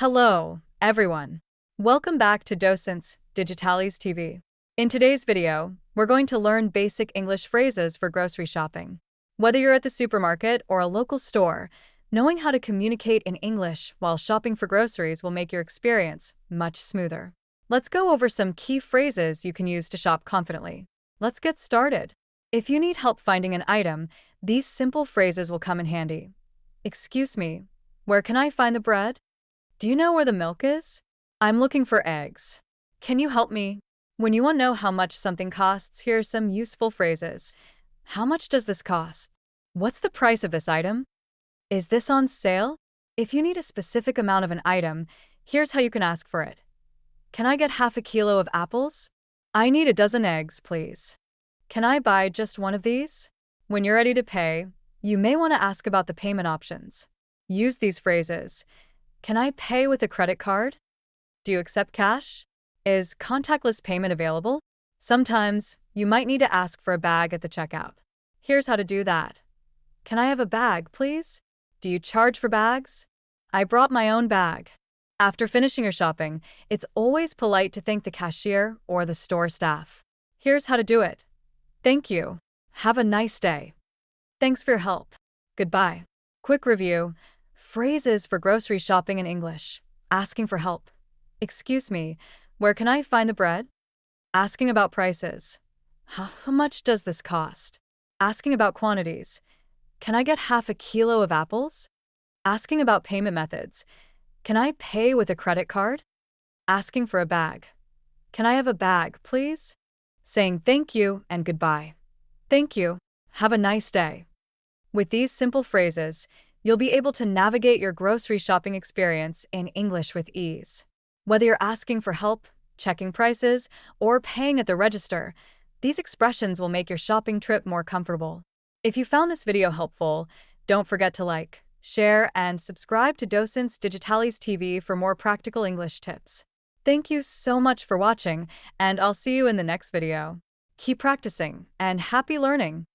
Hello, everyone. Welcome back to Docents Digitalis TV. In today's video, we're going to learn basic English phrases for grocery shopping. Whether you're at the supermarket or a local store, knowing how to communicate in English while shopping for groceries will make your experience much smoother. Let's go over some key phrases you can use to shop confidently. Let's get started. If you need help finding an item, these simple phrases will come in handy. Excuse me, where can I find the bread? Do you know where the milk is? I'm looking for eggs. Can you help me? When you want to know how much something costs, here are some useful phrases. How much does this cost? What's the price of this item? Is this on sale? If you need a specific amount of an item, here's how you can ask for it. Can I get half a kilo of apples? I need a dozen eggs, please. Can I buy just one of these? When you're ready to pay, you may want to ask about the payment options. Use these phrases. Can I pay with a credit card? Do you accept cash? Is contactless payment available? Sometimes, you might need to ask for a bag at the checkout. Here's how to do that. Can I have a bag, please? Do you charge for bags? I brought my own bag. After finishing your shopping, it's always polite to thank the cashier or the store staff. Here's how to do it. Thank you. Have a nice day. Thanks for your help. Goodbye. Quick review. Phrases for grocery shopping in English. Asking for help. Excuse me, where can I find the bread? Asking about prices. How much does this cost? Asking about quantities. Can I get half a kilo of apples? Asking about payment methods. Can I pay with a credit card? Asking for a bag. Can I have a bag, please? Saying thank you and goodbye. Thank you. Have a nice day. With these simple phrases, you'll be able to navigate your grocery shopping experience in English with ease. Whether you're asking for help, checking prices, or paying at the register, these expressions will make your shopping trip more comfortable. If you found this video helpful, don't forget to like, share, and subscribe to Docents Digitalis TV for more practical English tips. Thank you so much for watching, and I'll see you in the next video. Keep practicing, and happy learning!